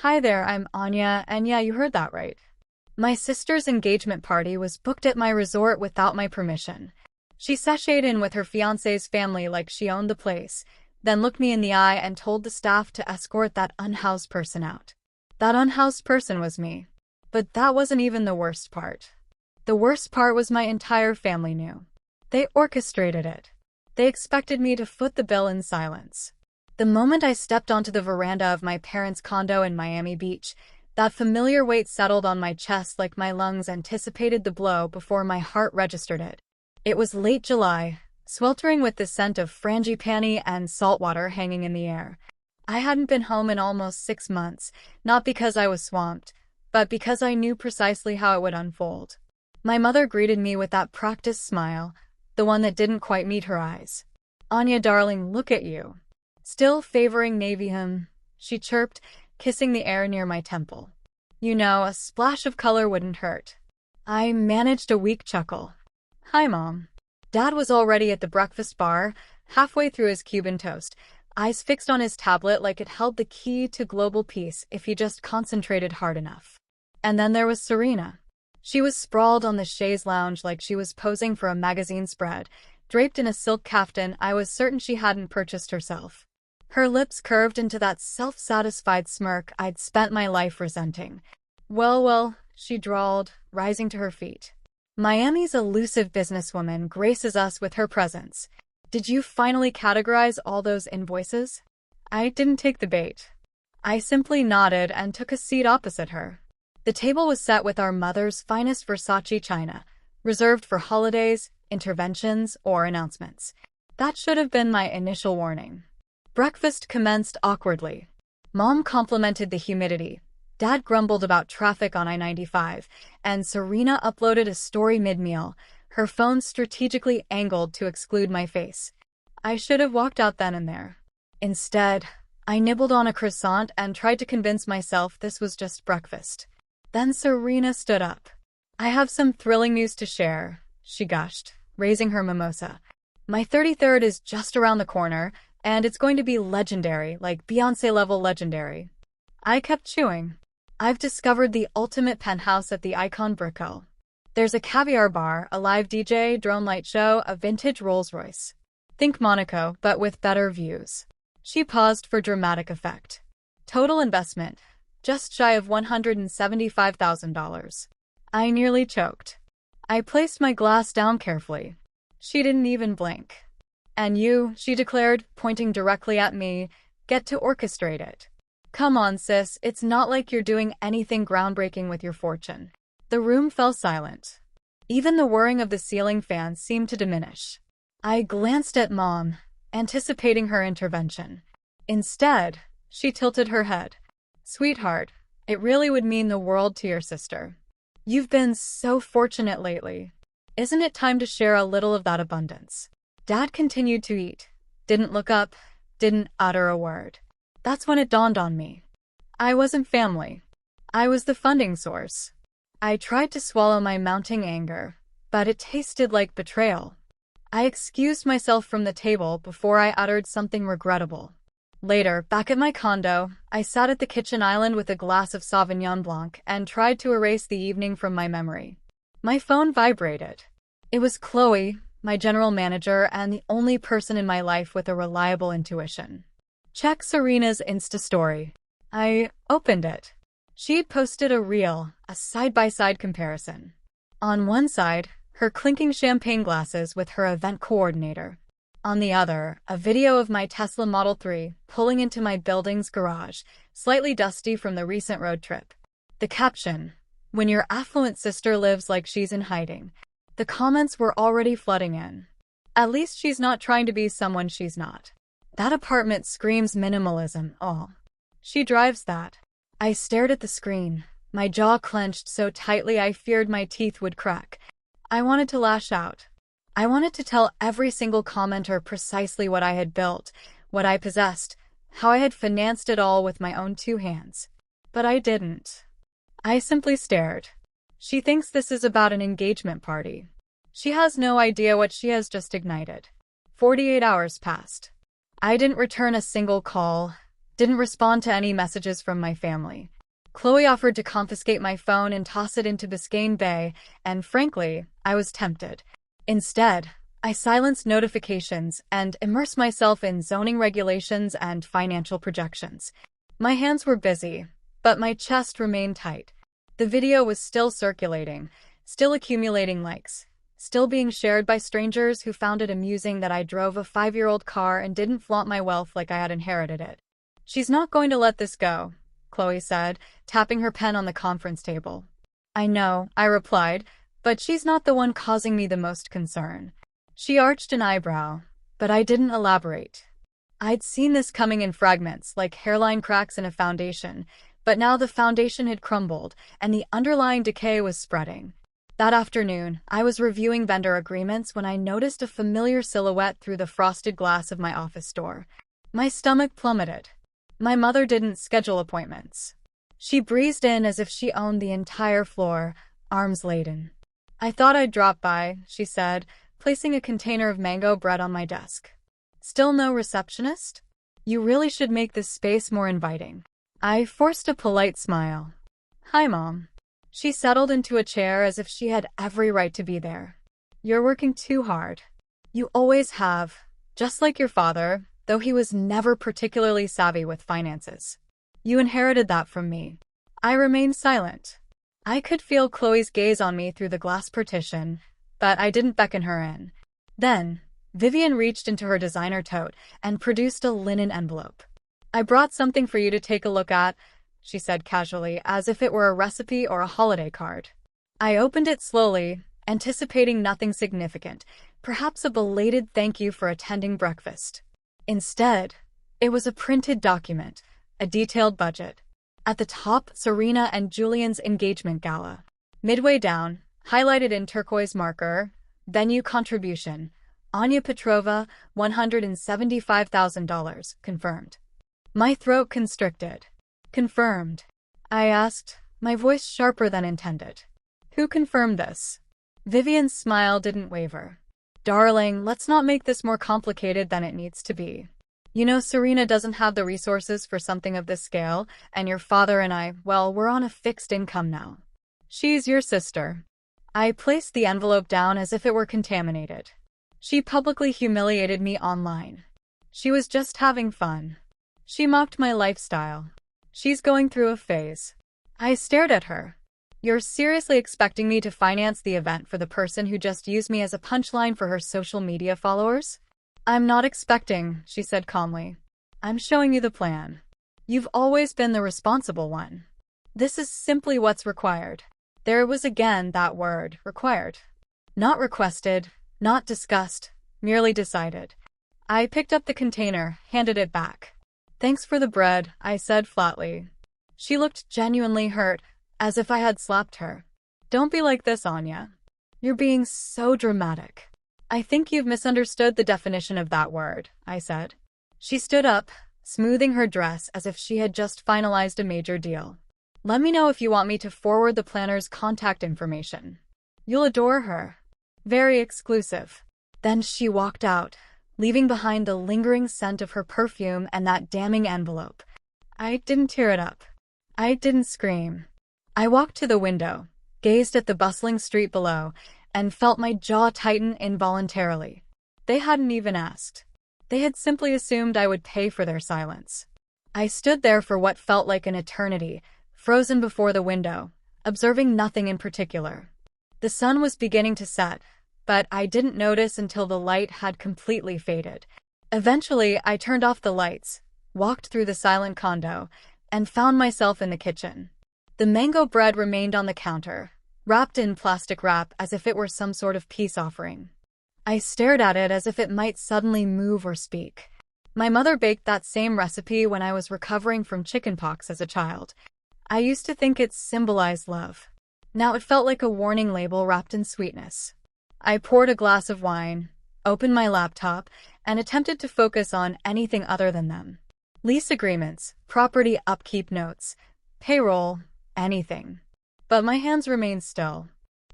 Hi there, I'm Anya, and yeah, you heard that right. My sister's engagement party was booked at my resort without my permission. She sashayed in with her fiancé's family like she owned the place, then looked me in the eye and told the staff to escort that unhoused person out. That unhoused person was me. But that wasn't even the worst part. The worst part was my entire family knew. They orchestrated it. They expected me to foot the bill in silence. The moment I stepped onto the veranda of my parents' condo in Miami Beach, that familiar weight settled on my chest like my lungs anticipated the blow before my heart registered it. It was late July, sweltering with the scent of frangipani and saltwater hanging in the air. I hadn't been home in almost 6 months, not because I was swamped, but because I knew precisely how it would unfold. My mother greeted me with that practiced smile, the one that didn't quite meet her eyes. "Anya, darling, look at you." Still favoring Navy him, she chirped, kissing the air near my temple. "You know, a splash of color wouldn't hurt." I managed a weak chuckle. "Hi, Mom." Dad was already at the breakfast bar, halfway through his Cuban toast, eyes fixed on his tablet like it held the key to global peace if he just concentrated hard enough. And then there was Serena. She was sprawled on the chaise lounge like she was posing for a magazine spread, draped in a silk kaftan I was certain she hadn't purchased herself. Her lips curved into that self-satisfied smirk I'd spent my life resenting. Well, she drawled, rising to her feet. "Miami's elusive businesswoman graces us with her presence. Did you finally categorize all those invoices?" I didn't take the bait. I simply nodded and took a seat opposite her. The table was set with our mother's finest Versace china, reserved for holidays, interventions, or announcements. That should have been my initial warning. Breakfast commenced awkwardly. Mom complimented the humidity, Dad grumbled about traffic on I-95, and Serena uploaded a story mid-meal, her phone strategically angled to exclude my face. I should have walked out then and there. Instead, I nibbled on a croissant and tried to convince myself this was just breakfast. Then Serena stood up. "I have some thrilling news to share," she gushed, raising her mimosa. "My 33rd is just around the corner, and it's going to be legendary, like Beyoncé-level legendary." I kept chewing. "I've discovered the ultimate penthouse at the Icon Brickell. There's a caviar bar, a live DJ, drone light show, a vintage Rolls-Royce. Think Monaco, but with better views." She paused for dramatic effect. "Total investment, just shy of $175,000. I nearly choked. I placed my glass down carefully. She didn't even blink. "And you," she declared, pointing directly at me, "get to orchestrate it. Come on, sis, it's not like you're doing anything groundbreaking with your fortune." The room fell silent. Even the whirring of the ceiling fan seemed to diminish. I glanced at Mom, anticipating her intervention. Instead, she tilted her head. "Sweetheart, it really would mean the world to your sister. You've been so fortunate lately. Isn't it time to share a little of that abundance?" Dad continued to eat, didn't look up, didn't utter a word. That's when it dawned on me. I wasn't family. I was the funding source. I tried to swallow my mounting anger, but it tasted like betrayal. I excused myself from the table before I uttered something regrettable. Later, back at my condo, I sat at the kitchen island with a glass of Sauvignon Blanc and tried to erase the evening from my memory. My phone vibrated. It was Chloe, my general manager and the only person in my life with a reliable intuition. "Check Serena's Insta story." I opened it. She'd posted a reel, a side-by-side comparison. On one side, her clinking champagne glasses with her event coordinator. On the other, a video of my Tesla Model 3 pulling into my building's garage, slightly dusty from the recent road trip. The caption, "When your affluent sister lives like she's in hiding." The comments were already flooding in. At least she's not trying to be someone she's not. That apartment screams minimalism. Oh, she drives that. I stared at the screen, my jaw clenched so tightly I feared my teeth would crack. I wanted to lash out. I wanted to tell every single commenter precisely what I had built, what I possessed, how I had financed it all with my own 2 hands. But I didn't. I simply stared. She thinks this is about an engagement party. She has no idea what she has just ignited. 48 hours passed. I didn't return a single call, didn't respond to any messages from my family. Chloe offered to confiscate my phone and toss it into Biscayne Bay, and frankly, I was tempted. Instead, I silenced notifications and immersed myself in zoning regulations and financial projections. My hands were busy, but my chest remained tight. The video was still circulating, still accumulating likes, still being shared by strangers who found it amusing that I drove a 5-year-old car and didn't flaunt my wealth like I had inherited it. "She's not going to let this go," Chloe said, tapping her pen on the conference table. "I know," I replied, "but she's not the one causing me the most concern." She arched an eyebrow, but I didn't elaborate. I'd seen this coming in fragments, like hairline cracks in a foundation, but now the foundation had crumbled, and the underlying decay was spreading. That afternoon, I was reviewing vendor agreements when I noticed a familiar silhouette through the frosted glass of my office door. My stomach plummeted. My mother didn't schedule appointments. She breezed in as if she owned the entire floor, arms laden. "I thought I'd drop by," she said, placing a container of mango bread on my desk. "Still no receptionist? You really should make this space more inviting." I forced a polite smile. "Hi, Mom." She settled into a chair as if she had every right to be there. "You're working too hard. You always have, just like your father, though he was never particularly savvy with finances. You inherited that from me." I remained silent. I could feel Chloe's gaze on me through the glass partition, but I didn't beckon her in. Then, Vivian reached into her designer tote and produced a linen envelope. "I brought something for you to take a look at," she said casually, as if it were a recipe or a holiday card. I opened it slowly, anticipating nothing significant, perhaps a belated thank you for attending breakfast. Instead, it was a printed document, a detailed budget. At the top, Serena and Julian's engagement gala. Midway down, highlighted in turquoise marker, venue contribution, Anya Petrova, $175,000, confirmed. My throat constricted. "Confirmed?" I asked, my voice sharper than intended. "Who confirmed this?" Vivian's smile didn't waver. "Darling, let's not make this more complicated than it needs to be. You know, Serena doesn't have the resources for something of this scale, and your father and I, well, we're on a fixed income now. She's your sister." I placed the envelope down as if it were contaminated. She publicly humiliated me online. She was just having fun. She mocked my lifestyle. She's going through a phase. I stared at her. "You're seriously expecting me to finance the event for the person who just used me as a punchline for her social media followers?" "I'm not expecting," she said calmly. "I'm showing you the plan. You've always been the responsible one. This is simply what's required." There was again that word, required. Not requested, not discussed, merely decided. I picked up the container, handed it back. "Thanks for the bread," I said flatly. She looked genuinely hurt, as if I had slapped her. "Don't be like this, Anya. You're being so dramatic." "I think you've misunderstood the definition of that word," I said. She stood up, smoothing her dress as if she had just finalized a major deal. "Let me know if you want me to forward the planner's contact information. You'll adore her. Very exclusive." Then she walked out, leaving behind the lingering scent of her perfume and that damning envelope. I didn't tear it up. I didn't scream. I walked to the window, gazed at the bustling street below, and felt my jaw tighten involuntarily. They hadn't even asked. They had simply assumed I would pay for their silence. I stood there for what felt like an eternity, frozen before the window, observing nothing in particular. The sun was beginning to set, but I didn't notice until the light had completely faded. Eventually, I turned off the lights, walked through the silent condo, and found myself in the kitchen. The mango bread remained on the counter, wrapped in plastic wrap as if it were some sort of peace offering. I stared at it as if it might suddenly move or speak. My mother baked that same recipe when I was recovering from chickenpox as a child. I used to think it symbolized love. Now it felt like a warning label wrapped in sweetness. I poured a glass of wine, opened my laptop, and attempted to focus on anything other than them. Lease agreements, property upkeep notes, payroll, anything. But my hands remained still.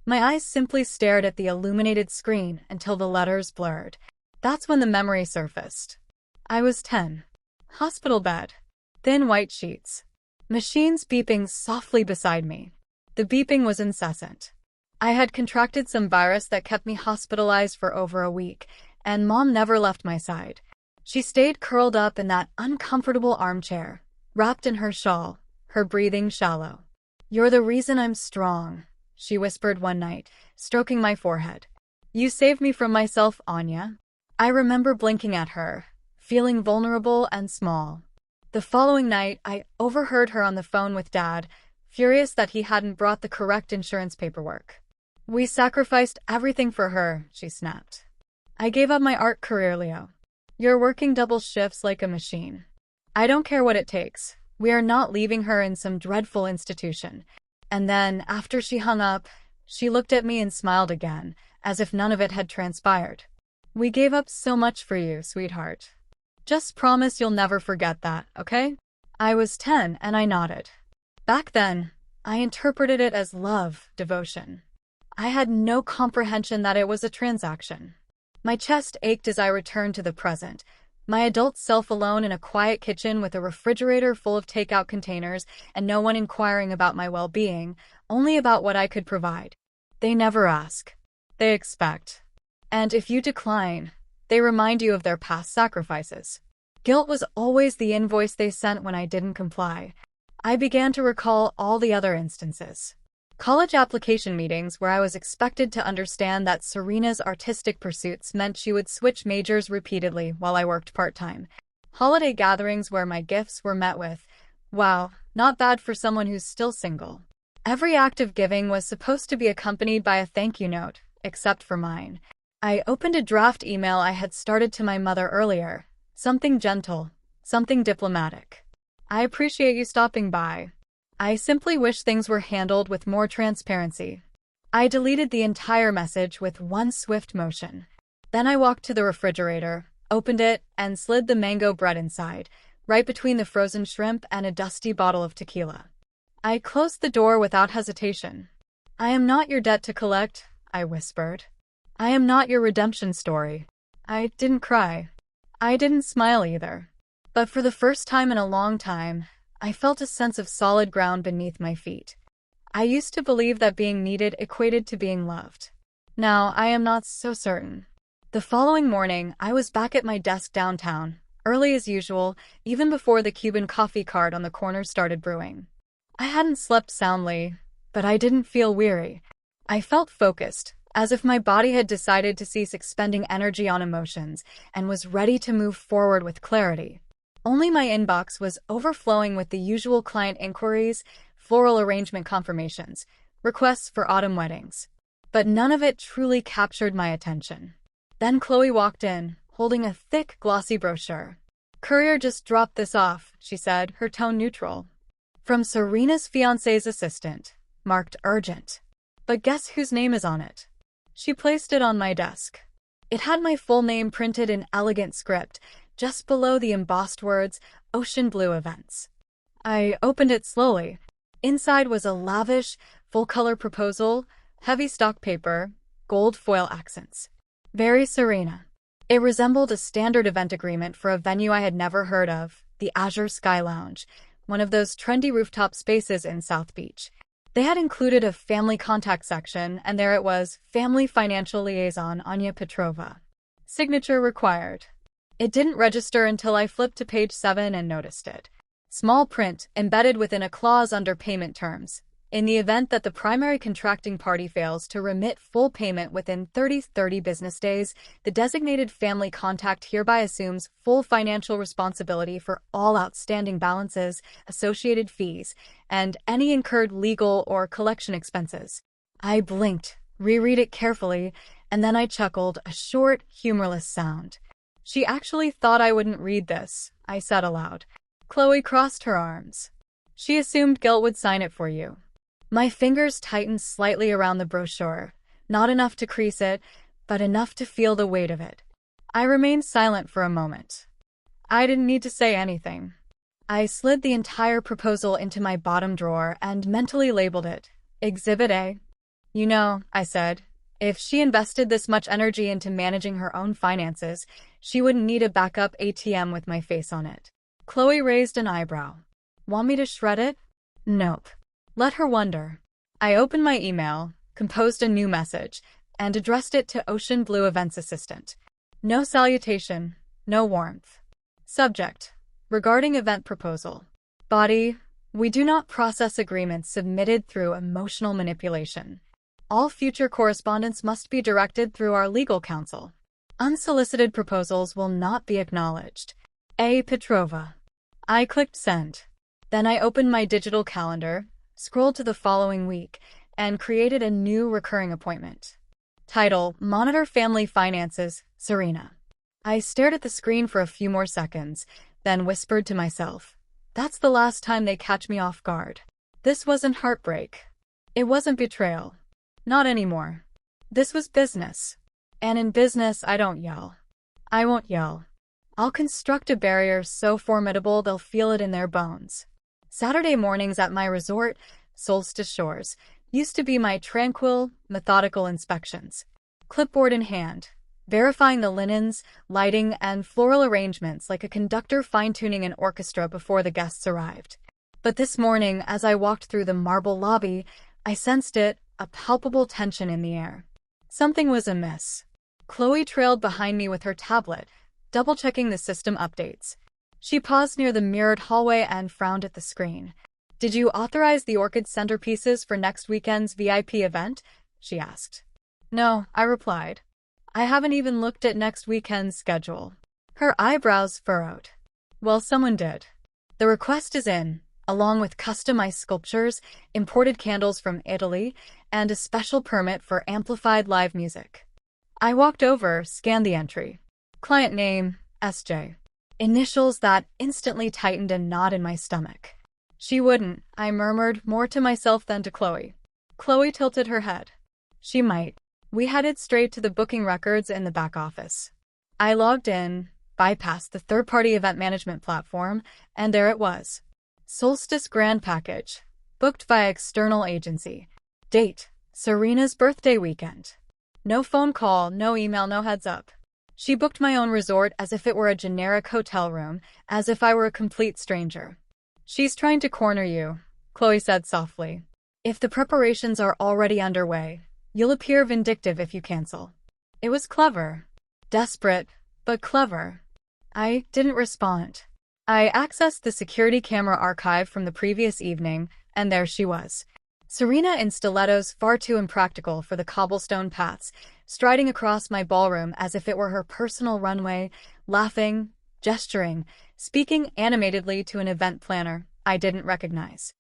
My eyes simply stared at the illuminated screen until the letters blurred. That's when the memory surfaced. I was 10. Hospital bed. Thin white sheets. Machines beeping softly beside me. The beeping was incessant. I had contracted some virus that kept me hospitalized for over a week, and Mom never left my side. She stayed curled up in that uncomfortable armchair, wrapped in her shawl, her breathing shallow. "You're the reason I'm strong," she whispered one night, stroking my forehead. "You saved me from myself, Anya." I remember blinking at her, feeling vulnerable and small. The following night, I overheard her on the phone with Dad, furious that he hadn't brought the correct insurance paperwork. "We sacrificed everything for her," she snapped. "I gave up my art career, Leo. You're working double shifts like a machine. I don't care what it takes. We are not leaving her in some dreadful institution." And then, after she hung up, she looked at me and smiled again, as if none of it had transpired. "We gave up so much for you, sweetheart. Just promise you'll never forget that, okay?" I was 10 and I nodded. Back then, I interpreted it as love, devotion. I had no comprehension that it was a transaction. My chest ached as I returned to the present, my adult self alone in a quiet kitchen with a refrigerator full of takeout containers and no one inquiring about my well-being, only about what I could provide. They never ask. They expect. And if you decline, they remind you of their past sacrifices. Guilt was always the invoice they sent when I didn't comply. I began to recall all the other instances. College application meetings where I was expected to understand that Serena's artistic pursuits meant she would switch majors repeatedly while I worked part-time. Holiday gatherings where my gifts were met with, "Wow, not bad for someone who's still single." Every act of giving was supposed to be accompanied by a thank you note, except for mine. I opened a draft email I had started to my mother earlier. Something gentle, something diplomatic. "I appreciate you stopping by. I simply wish things were handled with more transparency." I deleted the entire message with one swift motion. Then I walked to the refrigerator, opened it, and slid the mango bread inside, right between the frozen shrimp and a dusty bottle of tequila. I closed the door without hesitation. "I am not your debt to collect," I whispered. "I am not your redemption story." I didn't cry. I didn't smile either. But for the first time in a long time, I felt a sense of solid ground beneath my feet. I used to believe that being needed equated to being loved. Now I am not so certain. The following morning, I was back at my desk downtown, early as usual, even before the Cuban coffee cart on the corner started brewing. I hadn't slept soundly, but I didn't feel weary. I felt focused, as if my body had decided to cease expending energy on emotions and was ready to move forward with clarity. Only my inbox was overflowing with the usual client inquiries, floral arrangement confirmations, requests for autumn weddings. But none of it truly captured my attention. Then Chloe walked in, holding a thick, glossy brochure. "Courier just dropped this off," she said, her tone neutral. "From Serena's fiancé's assistant, marked urgent. But guess whose name is on it?" She placed it on my desk. It had my full name printed in elegant script, just below the embossed words, "Ocean Blue Events." I opened it slowly. Inside was a lavish, full-color proposal, heavy stock paper, gold foil accents. Very Serena. It resembled a standard event agreement for a venue I had never heard of, the Azure Sky Lounge, one of those trendy rooftop spaces in South Beach. They had included a family contact section, and there it was, Family Financial Liaison Anya Petrova. Signature required. It didn't register until I flipped to page 7 and noticed it. Small print, embedded within a clause under payment terms. In the event that the primary contracting party fails to remit full payment within 30 business days, the designated family contact hereby assumes full financial responsibility for all outstanding balances, associated fees, and any incurred legal or collection expenses. I blinked, reread it carefully, and then I chuckled, a short, humorless sound. "She actually thought I wouldn't read this," I said aloud. Chloe crossed her arms. "She assumed Guilt would sign it for you." My fingers tightened slightly around the brochure, not enough to crease it, but enough to feel the weight of it. I remained silent for a moment. I didn't need to say anything. I slid the entire proposal into my bottom drawer and mentally labeled it, Exhibit A. "You know," I said, "if she invested this much energy into managing her own finances, she wouldn't need a backup ATM with my face on it." Chloe raised an eyebrow. Want me to shred it? Nope. Let her wonder. I opened my email, composed a new message, and addressed it to Ocean Blue Events Assistant. No salutation, no warmth. Subject: regarding event proposal. Body: we do not process agreements submitted through emotional manipulation. All future correspondence must be directed through our legal counsel. Unsolicited proposals will not be acknowledged. A. Petrova. I clicked send. Then I opened my digital calendar, scrolled to the following week, and created a new recurring appointment. Title: Monitor Family Finances, Serena. I stared at the screen for a few more seconds, then whispered to myself, that's the last time they catch me off guard. This wasn't heartbreak. It wasn't betrayal. Not anymore. This was business. And in business, I don't yell. I won't yell. I'll construct a barrier so formidable they'll feel it in their bones. Saturday mornings at my resort, Solstice Shores, used to be my tranquil, methodical inspections. Clipboard in hand, verifying the linens, lighting, and floral arrangements like a conductor fine-tuning an orchestra before the guests arrived. But this morning, as I walked through the marble lobby, I sensed it, a palpable tension in the air. Something was amiss. Chloe trailed behind me with her tablet, double-checking the system updates. She paused near the mirrored hallway and frowned at the screen. Did you authorize the orchid centerpieces for next weekend's VIP event? She asked. No, I replied. I haven't even looked at next weekend's schedule. Her eyebrows furrowed. Well, someone did. The request is in, along with customized sculptures, imported candles from Italy, and a special permit for amplified live music. I walked over, scanned the entry. Client name, SJ. Initials that instantly tightened a knot in my stomach. She wouldn't, I murmured, more to myself than to Chloe. Chloe tilted her head. She might. We headed straight to the booking records in the back office. I logged in, bypassed the third-party event management platform, and there it was. Solstice Grand Package, booked via external agency. Date: Serena's birthday weekend. No phone call, no email, no heads up. She booked my own resort as if it were a generic hotel room, as if I were a complete stranger. She's trying to corner you, Chloe said softly. If the preparations are already underway, you'll appear vindictive if you cancel. It was clever. Desperate, but clever. I didn't respond. I accessed the security camera archive from the previous evening, and there she was. Serena in stilettos far too impractical for the cobblestone paths, striding across my ballroom as if it were her personal runway, laughing, gesturing, speaking animatedly to an event planner I didn't recognize.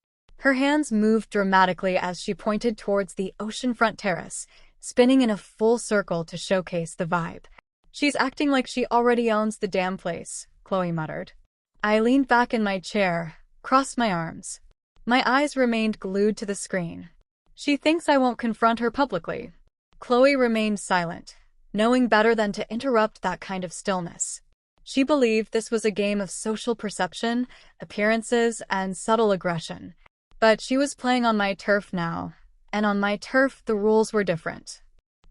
Her hands moved dramatically as she pointed towards the oceanfront terrace, spinning in a full circle to showcase the vibe. She's acting like she already owns the damn place, Chloe muttered. I leaned back in my chair, crossed my arms. My eyes remained glued to the screen. She thinks I won't confront her publicly. Chloe remained silent, knowing better than to interrupt that kind of stillness. She believed this was a game of social perception, appearances, and subtle aggression. But she was playing on my turf now, and on my turf the rules were different.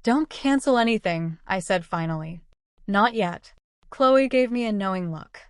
Don't cancel anything, I said finally. Not yet. Chloe gave me a knowing look.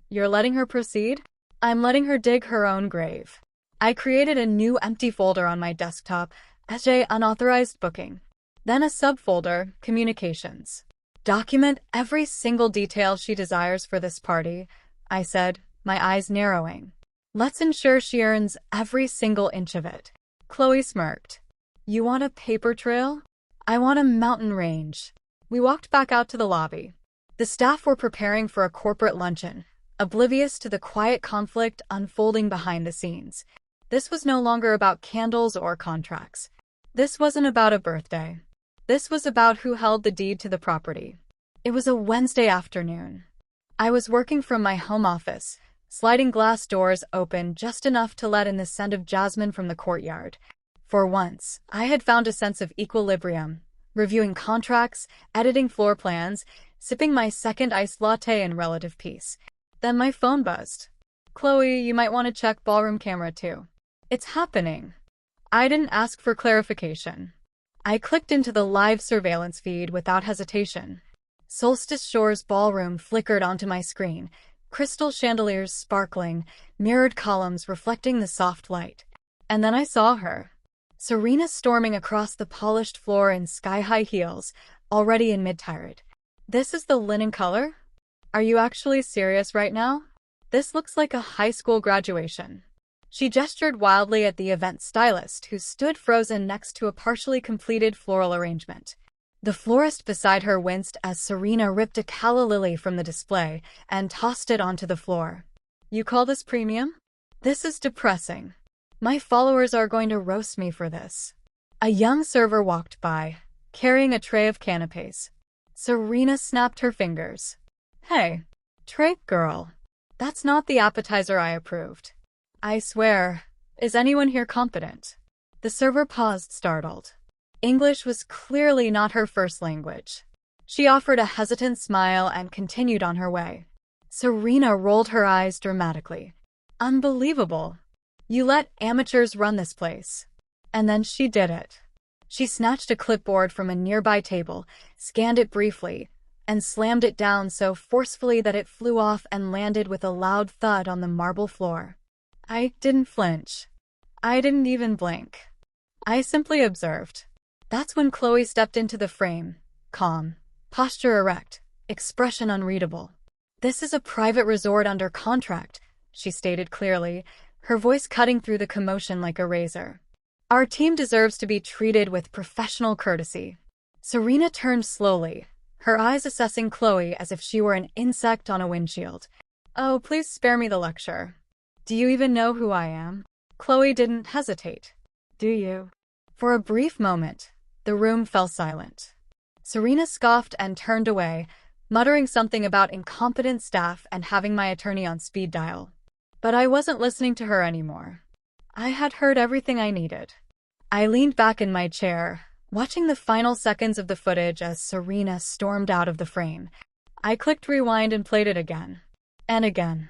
You're letting her proceed? I'm letting her dig her own grave. I created a new empty folder on my desktop, SJ Unauthorized Booking. Then a subfolder, Communications. Document every single detail she desires for this party, I said, my eyes narrowing. Let's ensure she earns every single inch of it. Chloe smirked. You want a paper trail? I want a mountain range. We walked back out to the lobby. The staff were preparing for a corporate luncheon, oblivious to the quiet conflict unfolding behind the scenes. This was no longer about candles or contracts. This wasn't about a birthday. This was about who held the deed to the property. It was a Wednesday afternoon. I was working from my home office, sliding glass doors open just enough to let in the scent of jasmine from the courtyard. For once, I had found a sense of equilibrium, reviewing contracts, editing floor plans, sipping my second iced latte in relative peace. Then my phone buzzed. Chloe, you might want to check ballroom camera too. It's happening. I didn't ask for clarification. I clicked into the live surveillance feed without hesitation. Solstice Shores ballroom flickered onto my screen, crystal chandeliers sparkling, mirrored columns reflecting the soft light. And then I saw her. Serena storming across the polished floor in sky-high heels, already in mid-tirade. This is the linen color? Are you actually serious right now? This looks like a high school graduation. She gestured wildly at the event stylist, who stood frozen next to a partially completed floral arrangement. The florist beside her winced as Serena ripped a calla lily from the display and tossed it onto the floor. You call this premium? This is depressing. My followers are going to roast me for this. A young server walked by, carrying a tray of canapes. Serena snapped her fingers. Hey, tray girl. That's not the appetizer I approved. I swear, is anyone here competent? The server paused, startled. English was clearly not her first language. She offered a hesitant smile and continued on her way. Serena rolled her eyes dramatically. Unbelievable. You let amateurs run this place. And then she did it. She snatched a clipboard from a nearby table, scanned it briefly, and slammed it down so forcefully that it flew off and landed with a loud thud on the marble floor. I didn't flinch. I didn't even blink. I simply observed. That's when Chloe stepped into the frame, calm, posture erect, expression unreadable. This is a private resort under contract, she stated clearly, her voice cutting through the commotion like a razor. Our team deserves to be treated with professional courtesy. Serena turned slowly, her eyes assessing Chloe as if she were an insect on a windshield. Oh, please spare me the lecture. Do you even know who I am? Chloe didn't hesitate. Do you? For a brief moment, the room fell silent. Serena scoffed and turned away, muttering something about incompetent staff and having my attorney on speed dial. But I wasn't listening to her anymore. I had heard everything I needed. I leaned back in my chair, watching the final seconds of the footage as Serena stormed out of the frame. I clicked rewind and played it again. And again.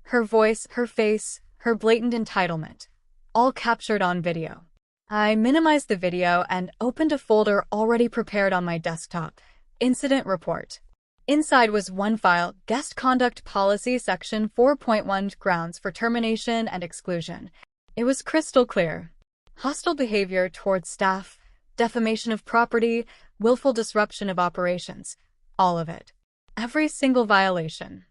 Her voice, her face, her blatant entitlement, all captured on video. I minimized the video and opened a folder already prepared on my desktop. Incident report. Inside was one file, Guest Conduct Policy Section 4.1, grounds for termination and exclusion. It was crystal clear. Hostile behavior towards staff, defamation of property, willful disruption of operations. All of it. Every single violation.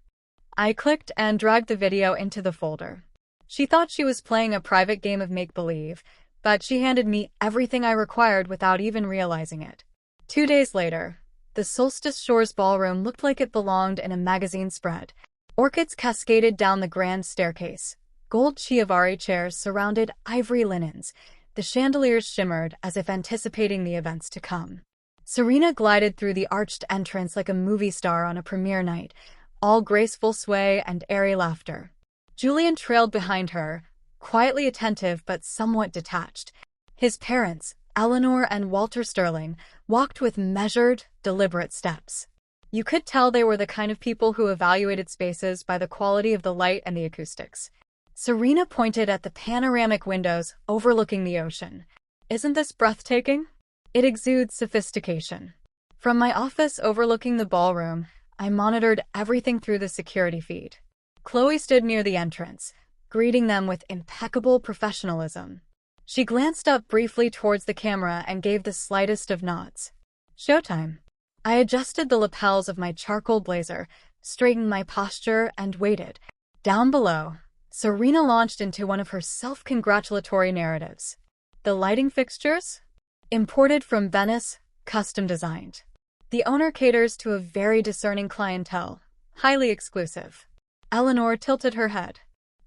I clicked and dragged the video into the folder. She thought she was playing a private game of make-believe, but she handed me everything I required without even realizing it. 2 days later, the Solstice Shores ballroom looked like it belonged in a magazine spread. Orchids cascaded down the grand staircase. Gold Chiavari chairs surrounded ivory linens. The chandeliers shimmered as if anticipating the events to come. Serena glided through the arched entrance like a movie star on a premiere night, all graceful sway and airy laughter. Julian trailed behind her, quietly attentive but somewhat detached. His parents, Eleanor and Walter Sterling, walked with measured, deliberate steps. You could tell they were the kind of people who evaluated spaces by the quality of the light and the acoustics. Serena pointed at the panoramic windows overlooking the ocean. Isn't this breathtaking? It exudes sophistication. From my office overlooking the ballroom, I monitored everything through the security feed. Chloe stood near the entrance, greeting them with impeccable professionalism. She glanced up briefly towards the camera and gave the slightest of nods. Showtime. I adjusted the lapels of my charcoal blazer, straightened my posture, and waited. Down below, Serena launched into one of her self-congratulatory narratives. The lighting fixtures? Imported from Venice, custom-designed. The owner caters to a very discerning clientele, highly exclusive. Eleanor tilted her head.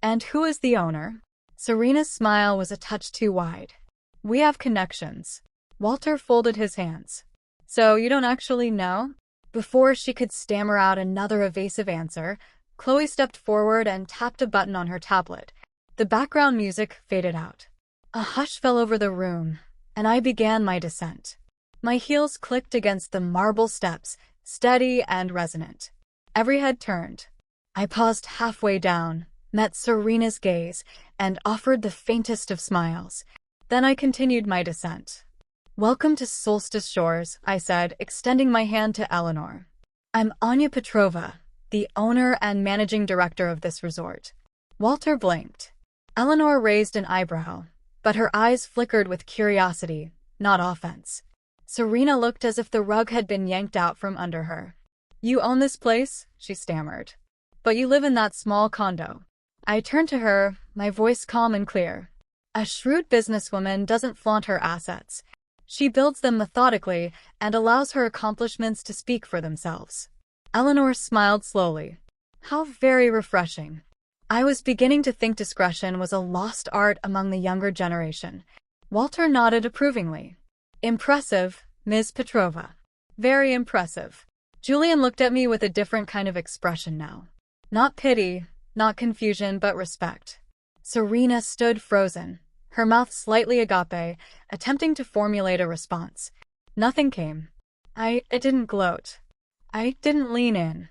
And who is the owner? Serena's smile was a touch too wide. We have connections. Walter folded his hands. So you don't actually know? Before she could stammer out another evasive answer, Chloe stepped forward and tapped a button on her tablet. The background music faded out. A hush fell over the room, and I began my descent. My heels clicked against the marble steps, steady and resonant. Every head turned. I paused halfway down, met Serena's gaze, and offered the faintest of smiles. Then I continued my descent. Welcome to Solstice Shores, I said, extending my hand to Eleanor. I'm Anya Petrova, the owner and managing director of this resort. Walter blinked. Eleanor raised an eyebrow, but her eyes flickered with curiosity, not offense. Serena looked as if the rug had been yanked out from under her. "You own this place?" she stammered. "But you live in that small condo." I turned to her, my voice calm and clear. A shrewd businesswoman doesn't flaunt her assets. She builds them methodically and allows her accomplishments to speak for themselves. Eleanor smiled slowly. How very refreshing. I was beginning to think discretion was a lost art among the younger generation. Walter nodded approvingly. "Impressive, Ms. Petrova. Very impressive." Julian looked at me with a different kind of expression now. Not pity, not confusion, but respect. Serena stood frozen, her mouth slightly agape, attempting to formulate a response. Nothing came. I didn't gloat. I didn't lean in.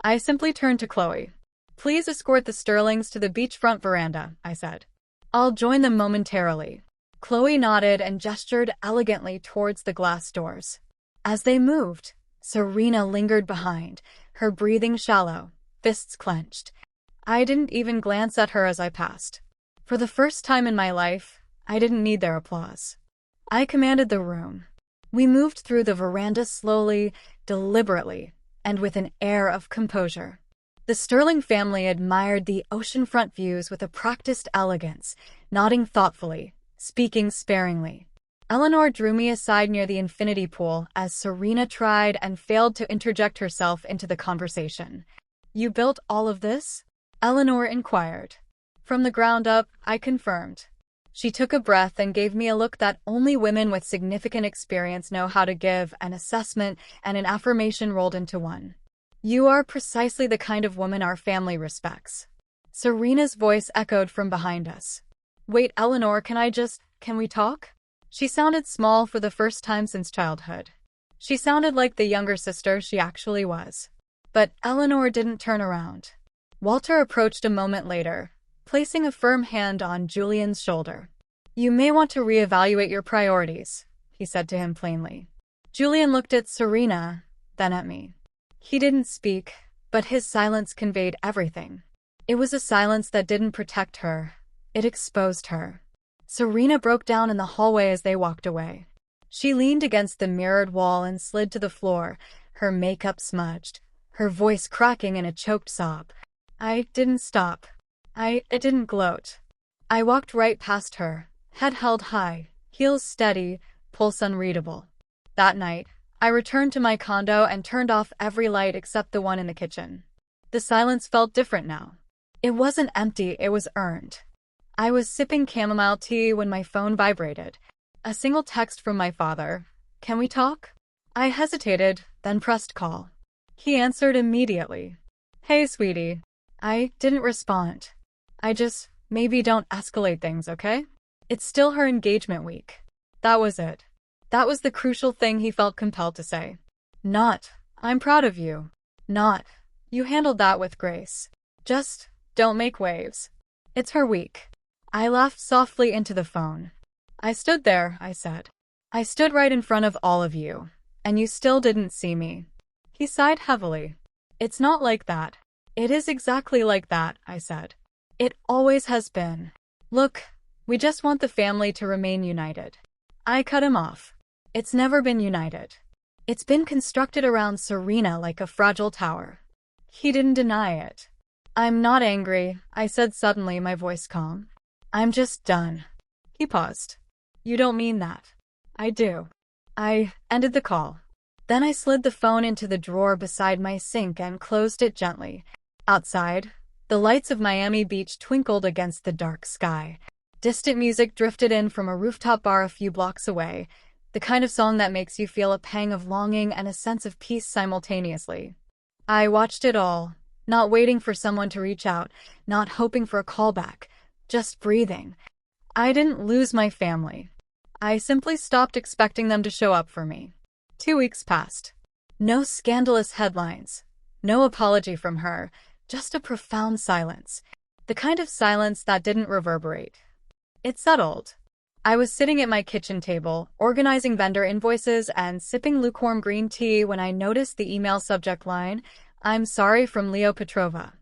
I simply turned to Chloe. "Please escort the Sterlings to the beachfront veranda," I said. "I'll join them momentarily." Chloe nodded and gestured elegantly towards the glass doors. As they moved, Serena lingered behind, her breathing shallow, fists clenched. I didn't even glance at her as I passed. For the first time in my life, I didn't need their applause. I commanded the room. We moved through the veranda slowly, deliberately, and with an air of composure. The Sterling family admired the oceanfront views with a practiced elegance, nodding thoughtfully, speaking sparingly. Eleanor drew me aside near the infinity pool as Serena tried and failed to interject herself into the conversation. "You built all of this?" Eleanor inquired. "From the ground up," I confirmed. She took a breath and gave me a look that only women with significant experience know how to give, an assessment and an affirmation rolled into one. "You are precisely the kind of woman our family respects." Serena's voice echoed from behind us. "Wait, Eleanor, can we talk?" She sounded small for the first time since childhood. She sounded like the younger sister she actually was. But Eleanor didn't turn around. Walter approached a moment later, placing a firm hand on Julian's shoulder. "You may want to reevaluate your priorities," he said to him plainly. Julian looked at Serena, then at me. He didn't speak, but his silence conveyed everything. It was a silence that didn't protect her. It exposed her. Serena broke down in the hallway as they walked away. She leaned against the mirrored wall and slid to the floor, her makeup smudged, her voice cracking in a choked sob. I didn't stop. I didn't gloat. I walked right past her, head held high, heels steady, pulse unreadable. That night, I returned to my condo and turned off every light except the one in the kitchen. The silence felt different now. It wasn't empty, it was earned. I was sipping chamomile tea when my phone vibrated. A single text from my father. "Can we talk?" I hesitated, then pressed call. He answered immediately. "Hey, sweetie." I didn't respond. Maybe don't escalate things, okay? It's still her engagement week. That was it. That was the crucial thing he felt compelled to say. Not, "I'm proud of you." Not, "You handled that with grace." Just, "Don't make waves. It's her week." I laughed softly into the phone. "I stood there," I said. "I stood right in front of all of you, and you still didn't see me." He sighed heavily. "It's not like that." "It is exactly like that," I said. "It always has been. Look, we just want the family to remain united." I cut him off. It's never been united. It's been constructed around Serena like a fragile tower. He didn't deny it. "I'm not angry," I said suddenly, my voice calm. "I'm just done." He paused. "You don't mean that." "I do." I ended the call. Then I slid the phone into the drawer beside my sink and closed it gently. Outside, the lights of Miami Beach twinkled against the dark sky. Distant music drifted in from a rooftop bar a few blocks away, the kind of song that makes you feel a pang of longing and a sense of peace simultaneously. I watched it all, not waiting for someone to reach out, not hoping for a callback, just breathing. I didn't lose my family. I simply stopped expecting them to show up for me. 2 weeks passed. No scandalous headlines. No apology from her. Just a profound silence. The kind of silence that didn't reverberate. It settled. I was sitting at my kitchen table, organizing vendor invoices and sipping lukewarm green tea when I noticed the email subject line, I'm sorry from Leo Petrova.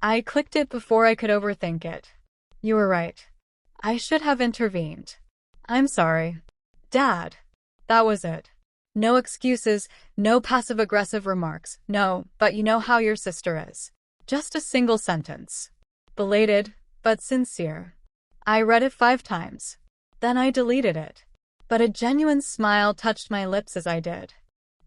I clicked it before I could overthink it. You were right. I should have intervened. I'm sorry. Dad. That was it. No excuses, no passive-aggressive remarks, no, but you know how your sister is. Just a single sentence. Belated, but sincere. I read it 5 times. Then I deleted it. But a genuine smile touched my lips as I did.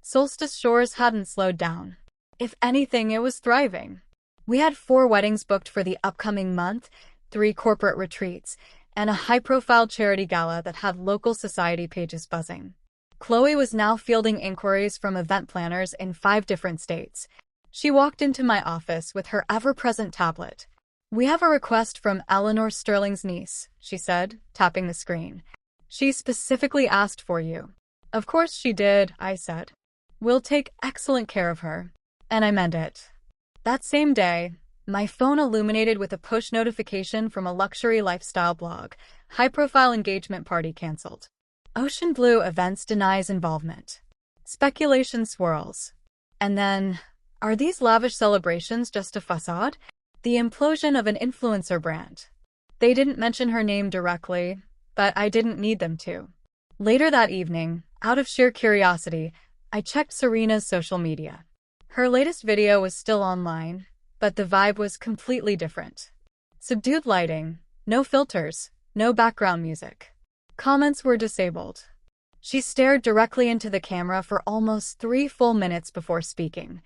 Solstice Shores hadn't slowed down. If anything, it was thriving. We had 4 weddings booked for the upcoming month, 3 corporate retreats, and a high-profile charity gala that had local society pages buzzing. Chloe was now fielding inquiries from event planners in 5 different states. She walked into my office with her ever-present tablet. "We have a request from Eleanor Sterling's niece," she said, tapping the screen. "She specifically asked for you." "Of course she did," I said. "We'll take excellent care of her." And I meant it. That same day, my phone illuminated with a push notification from a luxury lifestyle blog. High-profile engagement party canceled. Ocean Blue Events denies involvement. Speculation swirls. And then, are these lavish celebrations just a facade? The implosion of an influencer brand. They didn't mention her name directly, but I didn't need them to. Later that evening, out of sheer curiosity, I checked Serena's social media. Her latest video was still online, but the vibe was completely different. Subdued lighting, no filters, no background music. Comments were disabled. She stared directly into the camera for almost 3 full minutes before speaking.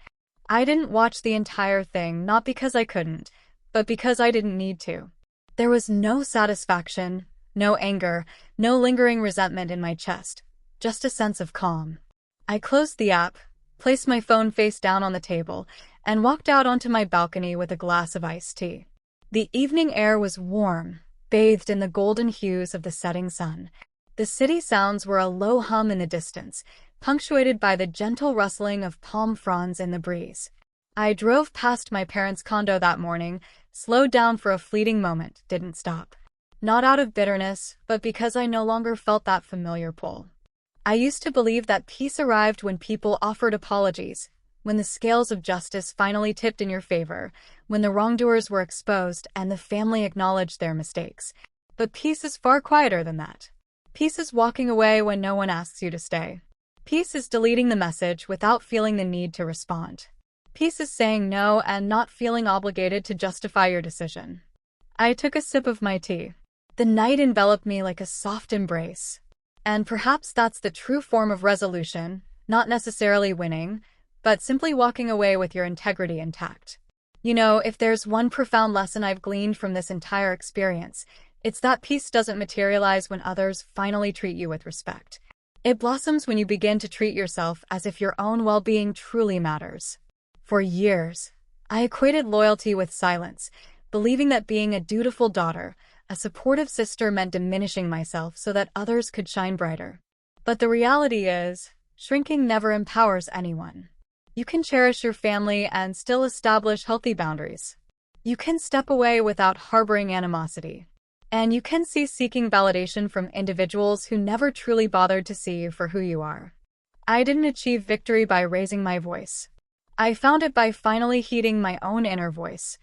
I didn't watch the entire thing, not because I couldn't, but because I didn't need to. There was no satisfaction, no anger, no lingering resentment in my chest, just a sense of calm. I closed the app, placed my phone face down on the table, and walked out onto my balcony with a glass of iced tea. The evening air was warm, bathed in the golden hues of the setting sun. The city sounds were a low hum in the distance, punctuated by the gentle rustling of palm fronds in the breeze. I drove past my parents' condo that morning, slowed down for a fleeting moment, didn't stop. Not out of bitterness, but because I no longer felt that familiar pull. I used to believe that peace arrived when people offered apologies, when the scales of justice finally tipped in your favor, when the wrongdoers were exposed and the family acknowledged their mistakes. But peace is far quieter than that. Peace is walking away when no one asks you to stay. Peace is deleting the message without feeling the need to respond. Peace is saying no and not feeling obligated to justify your decision. I took a sip of my tea. The night enveloped me like a soft embrace. And perhaps that's the true form of resolution, not necessarily winning, but simply walking away with your integrity intact. You know, if there's one profound lesson I've gleaned from this entire experience, it's that peace doesn't materialize when others finally treat you with respect. It blossoms when you begin to treat yourself as if your own well-being truly matters. For years, I equated loyalty with silence, believing that being a dutiful daughter, a supportive sister meant diminishing myself so that others could shine brighter. But the reality is, shrinking never empowers anyone. You can cherish your family and still establish healthy boundaries. You can step away without harboring animosity. And you can cease seeking validation from individuals who never truly bothered to see you for who you are. I didn't achieve victory by raising my voice. I found it by finally heeding my own inner voice,